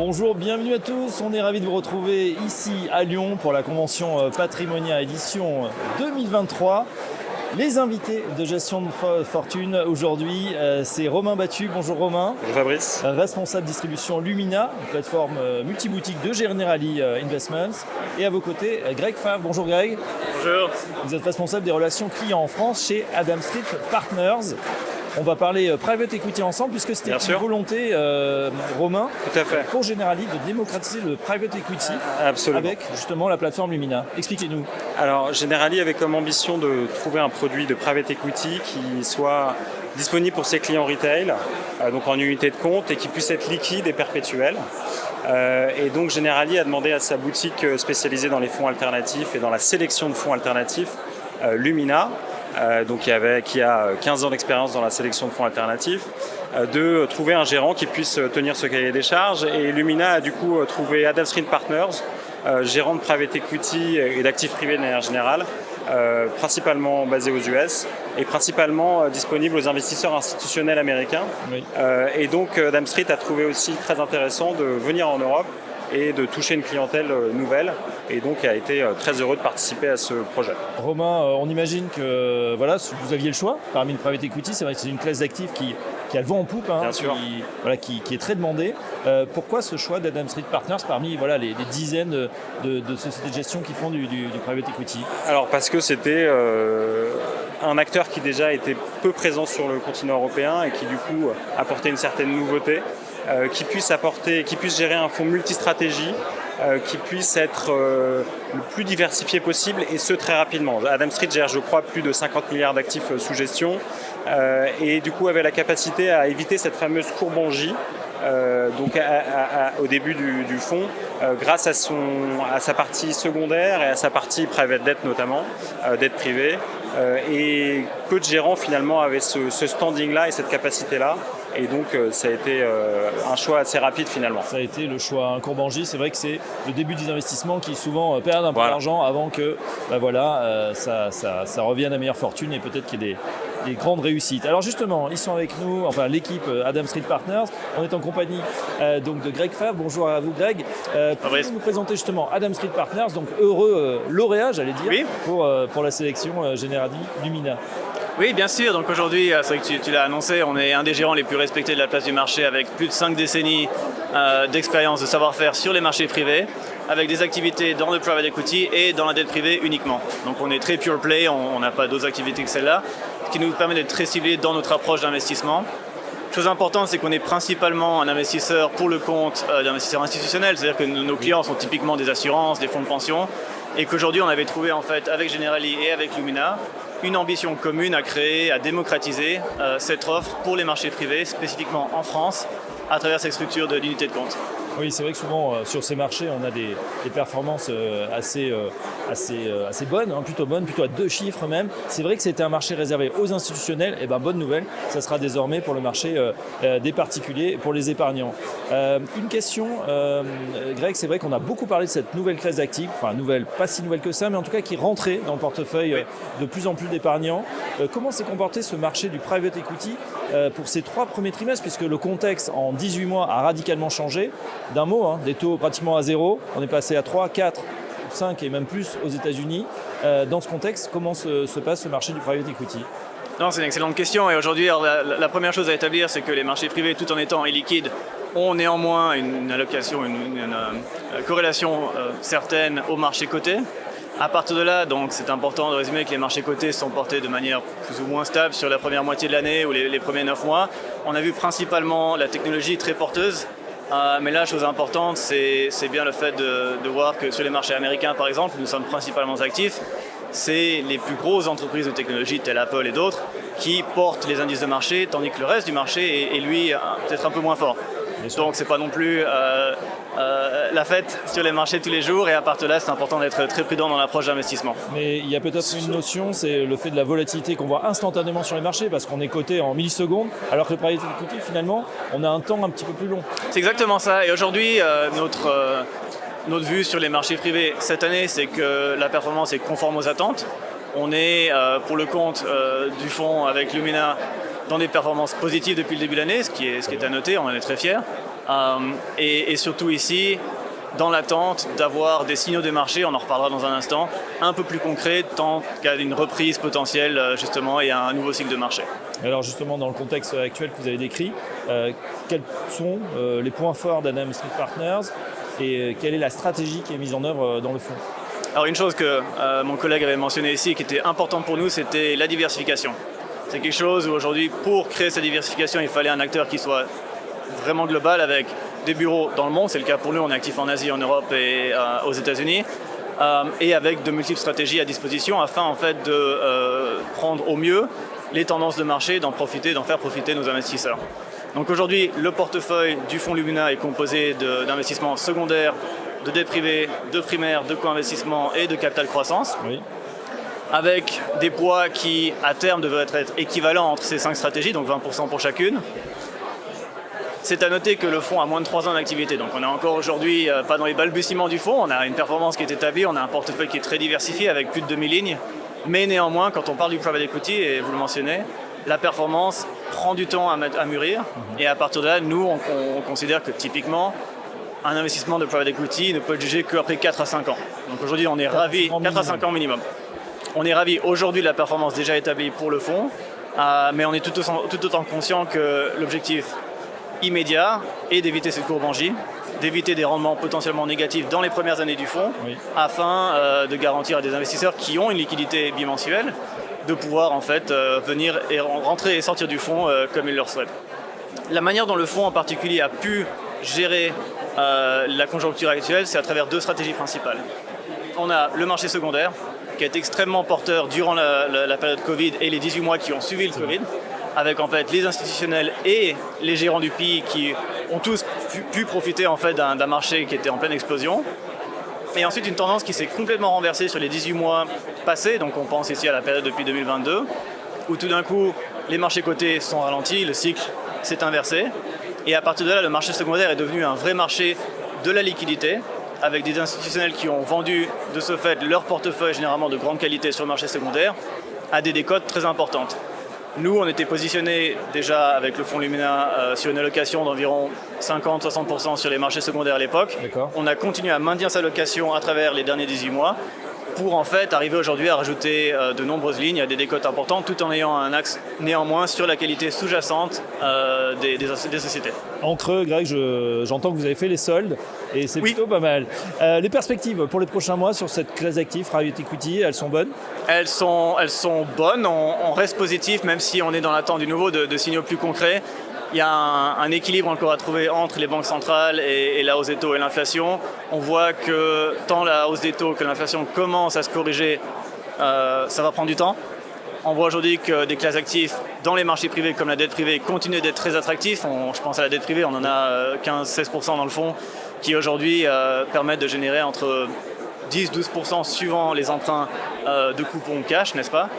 Bonjour, bienvenue à tous. On est ravis de vous retrouver ici à Lyon pour la convention Patrimonia édition 2023. Les invités de gestion de fortune aujourd'hui, c'est Romain Battu. Bonjour Romain. Bonjour Fabrice. Responsable distribution Lumina, une plateforme multiboutique de Generali Investments. Et à vos côtés, Greg Favre. Bonjour Greg. Bonjour. Vous êtes responsable des relations clients en France chez Adam Street Partners. On va parler private equity ensemble puisque c'était une volonté, Romain, tout à fait, pour Generali de démocratiser le private equity. Absolument. Avec justement la plateforme Lumina. Expliquez-nous. Alors Generali avait comme ambition de trouver un produit de private equity qui soit disponible pour ses clients retail, donc en unité de compte, et qui puisse être liquide et perpétuel. Et donc Generali a demandé à sa boutique spécialisée dans les fonds alternatifs et dans la sélection de fonds alternatifs, Lumina, donc qui a 15 ans d'expérience dans la sélection de fonds alternatifs, de trouver un gérant qui puisse tenir ce cahier des charges. Et Lumina a du coup trouvé Adam Street Partners, gérant de private equity et d'actifs privés de manière générale, principalement basé aux US et principalement disponible aux investisseurs institutionnels américains. Oui. Et donc Adam Street a trouvé aussi très intéressant de venir en Europe et de toucher une clientèle nouvelle, et donc a été très heureux de participer à ce projet. Romain, on imagine que voilà, vous aviez le choix parmi le private equity. C'est vrai que c'est une classe d'actifs qui a le vent en poupe, qui est très demandée. Pourquoi ce choix d'Adam Street Partners parmi les dizaines de sociétés de gestion qui font du private equity? Alors parce que c'était un acteur qui déjà était peu présent sur le continent européen et qui du coup apportait une certaine nouveauté. Qui puisse gérer un fonds multistratégie, qui puisse être le plus diversifié possible, et ce très rapidement. Adam Street gère, je crois, plus de 50 milliards d'actifs sous gestion, et du coup avait la capacité à éviter cette fameuse courbe en J, au début du fonds, grâce à sa partie secondaire et à sa partie private debt notamment, dette privée. Et peu de gérants finalement avaient ce standing-là et cette capacité-là. Et donc ça a été un choix assez rapide finalement. Ça a été le choix. Un courbe en J, c'est vrai que c'est le début des investissements qui souvent perdent un peu d'argent avant que ça revienne à meilleure fortune et peut-être qu'il y ait des grandes réussites. Alors justement, ils sont avec nous, enfin l'équipe Adam Street Partners. On est en compagnie donc de Greg Favre. Bonjour à vous Greg. Pouvez-vous nous présenter justement Adam Street Partners, donc heureux lauréat, j'allais dire, oui, pour la sélection Generali Lumina. Oui, bien sûr. Donc aujourd'hui, c'est vrai que tu l'as annoncé, on est un des gérants les plus respectés de la place du marché, avec plus de 5 décennies d'expérience, de savoir-faire sur les marchés privés, avec des activités dans le private equity et dans la dette privée uniquement. Donc on est très pure play, on n'a pas d'autres activités que celle-là, ce qui nous permet d'être très ciblés dans notre approche d'investissement. Chose importante, c'est qu'on est principalement un investisseur pour le compte d'investisseurs institutionnels, c'est-à-dire que nos clients sont typiquement des assurances, des fonds de pension, et qu'aujourd'hui on avait trouvé en fait avec Generali et avec Lumina une ambition commune à créer, à démocratiser cette offre pour les marchés privés, spécifiquement en France, à travers cette structure d'unité de compte. Oui, c'est vrai que souvent sur ces marchés, on a des performances assez bonnes, plutôt à 2 chiffres même. C'est vrai que c'était un marché réservé aux institutionnels. Et bonne nouvelle, ça sera désormais pour le marché des particuliers, pour les épargnants. Une question, Greg, c'est vrai qu'on a beaucoup parlé de cette nouvelle classe d'actifs, enfin nouvelle, pas si nouvelle que ça, mais en tout cas qui rentrait dans le portefeuille de plus en plus d'épargnants. Comment s'est comporté ce marché du private equity pour ces 3 premiers trimestres, puisque le contexte en 18 mois a radicalement changé? D'un mot, des taux pratiquement à zéro. On est passé à 3, 4, 5 et même plus aux États-Unis. Dans ce contexte, comment se passe ce marché du private equity? Non, c'est une excellente question. Et aujourd'hui, la première chose à établir, c'est que les marchés privés, tout en étant illiquides, ont néanmoins une allocation, une corrélation certaine au marché coté. À partir de là, donc, c'est important de résumer que les marchés cotés sont portés de manière plus ou moins stable sur la première moitié de l'année ou les premiers 9 mois. On a vu principalement la technologie très porteuse. Mais là, chose importante, c'est bien le fait de voir que sur les marchés américains, par exemple, nous sommes principalement actifs. C'est les plus grosses entreprises de technologie, telles Apple et d'autres, qui portent les indices de marché, tandis que le reste du marché est lui, peut-être un peu moins fort. Donc, c'est pas non plus la fête sur les marchés tous les jours, et à partir de là, c'est important d'être très prudent dans l'approche d'investissement. Mais il y a peut-être une notion, c'est le fait de la volatilité qu'on voit instantanément sur les marchés, parce qu'on est coté en millisecondes, alors que le private equity, finalement, on a un temps un petit peu plus long. C'est exactement ça. Et aujourd'hui, notre vue sur les marchés privés cette année, c'est que la performance est conforme aux attentes. On est, pour le compte du fonds avec Lumina, dans des performances positives depuis le début de l'année, ce qui est à noter, on en est très fiers. Et surtout ici, dans l'attente d'avoir des signaux des marchés, on en reparlera dans un instant, un peu plus concrets, tant qu'à une reprise potentielle justement et à un nouveau cycle de marché. Alors justement, dans le contexte actuel que vous avez décrit, quels sont les points forts d'Adam Street Partners et quelle est la stratégie qui est mise en œuvre dans le fonds? Alors une chose que mon collègue avait mentionné ici et qui était importante pour nous, c'était la diversification. C'est quelque chose où aujourd'hui, pour créer cette diversification, il fallait un acteur qui soit vraiment global avec des bureaux dans le monde, c'est le cas pour nous, on est actif en Asie, en Europe et aux États-Unis, et avec de multiples stratégies à disposition afin en fait de prendre au mieux les tendances de marché, d'en faire profiter nos investisseurs. Donc aujourd'hui, le portefeuille du fonds Lumina est composé d'investissements secondaires, de dette privée, de primaire, de co-investissement et de capital croissance, Oui. avec des poids qui à terme devraient être équivalents entre ces 5 stratégies, donc 20% pour chacune. C'est à noter que le fonds a moins de 3 ans d'activité, donc on est encore aujourd'hui pas dans les balbutiements du fonds, on a une performance qui est établie, on a un portefeuille qui est très diversifié avec plus de 2000 lignes, mais néanmoins quand on parle du private equity, et vous le mentionnez, la performance prend du temps à mûrir, et à partir de là, nous on considère que typiquement, un investissement de private equity ne peut être jugé qu'après 4 à 5 ans. Donc aujourd'hui on est ravis, 4 à 5 ans minimum. On est ravis aujourd'hui de la performance déjà établie pour le fonds, mais on est tout autant conscient que l'objectif immédiat et d'éviter cette courbe en J, d'éviter des rendements potentiellement négatifs dans les premières années du fonds, Oui. afin de garantir à des investisseurs qui ont une liquidité bimensuelle de pouvoir en fait venir et rentrer et sortir du fonds comme ils le souhaitent. La manière dont le fonds en particulier a pu gérer la conjoncture actuelle, c'est à travers 2 stratégies principales. On a le marché secondaire, qui a été extrêmement porteur durant la période Covid et les 18 mois qui ont suivi le Covid, avec en fait les institutionnels et les gérants du PI qui ont tous pu profiter en fait d'un marché qui était en pleine explosion. Et ensuite une tendance qui s'est complètement renversée sur les 18 mois passés, donc on pense ici à la période depuis 2022, où tout d'un coup les marchés cotés sont ralentis, le cycle s'est inversé, et à partir de là le marché secondaire est devenu un vrai marché de la liquidité, avec des institutionnels qui ont vendu de ce fait leur portefeuille généralement de grande qualité sur le marché secondaire à des décotes très importantes. Nous, on était positionnés déjà avec le fonds Lumina sur une allocation d'environ 50-60% sur les marchés secondaires à l'époque. D'accord. On a continué à maintenir sa allocation à travers les derniers 18 mois pour en fait arriver aujourd'hui à rajouter de nombreuses lignes à des décotes importantes tout en ayant un axe néanmoins sur la qualité sous-jacente des sociétés. En creux, Greg, j'entends que vous avez fait les soldes et c'est Oui. plutôt pas mal. Les perspectives pour les prochains mois sur cette classe d'actifs private equity, elles sont bonnes? Elles sont bonnes, on reste positif même si on est dans l'attente du nouveau de signaux plus concrets. Il y a un équilibre encore à trouver entre les banques centrales et la hausse des taux et l'inflation. On voit que tant la hausse des taux que l'inflation commence à se corriger, ça va prendre du temps. On voit aujourd'hui que des classes d'actifs dans les marchés privés comme la dette privée continuent d'être très attractifs. Je pense à la dette privée, on en a 15-16% dans le fond qui aujourd'hui permettent de générer entre 10-12% suivant les emprunts de coupons cash, n'est-ce pas?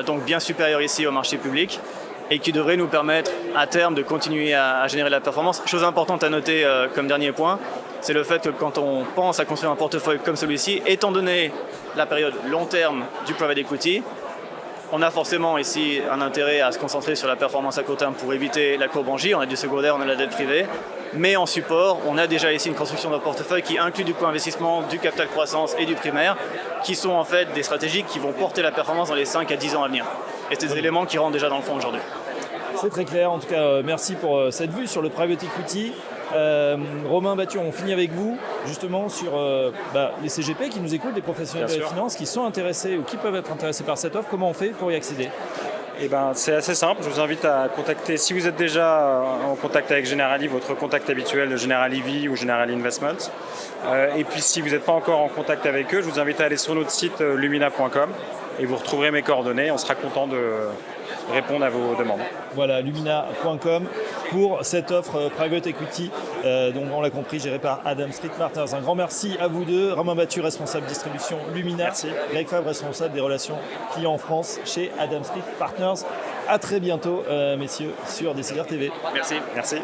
Donc bien supérieur ici au marché public et qui devrait nous permettre à terme de continuer à générer de la performance. Chose importante à noter comme dernier point, c'est le fait que quand on pense à construire un portefeuille comme celui-ci, étant donné la période long terme du private equity, on a forcément ici un intérêt à se concentrer sur la performance à court terme pour éviter la courbe en J. On a du secondaire, on a la dette privée. Mais en support, on a déjà ici une construction d'un portefeuille qui inclut du co-investissement, du capital croissance et du primaire, qui sont en fait des stratégies qui vont porter la performance dans les 5 à 10 ans à venir. Et c'est des éléments qui rentrent déjà dans le fond aujourd'hui. C'est très clair. En tout cas, merci pour cette vue sur le private equity. Romain Battu, on finit avec vous justement sur les CGP qui nous écoutent, des professionnels de la finance qui sont intéressés ou qui peuvent être intéressés par cette offre. Comment on fait pour y accéder? C'est assez simple, je vous invite à contacter, si vous êtes déjà en contact avec Generali, votre contact habituel de Generali Vie ou Generali Investments. Et puis si vous n'êtes pas encore en contact avec eux, je vous invite à aller sur notre site lumina.com et vous retrouverez mes coordonnées, on sera content de répondre à vos demandes. Voilà, lumina.com pour cette offre private equity, donc on l'a compris, gérée par Adam Street Partners. Un grand merci à vous deux. Romain Battu, responsable distribution Lumina. Merci. Greg Fabre, responsable des relations clients en France chez Adam Street Partners. À très bientôt, messieurs, sur Décideur TV. Merci. Merci.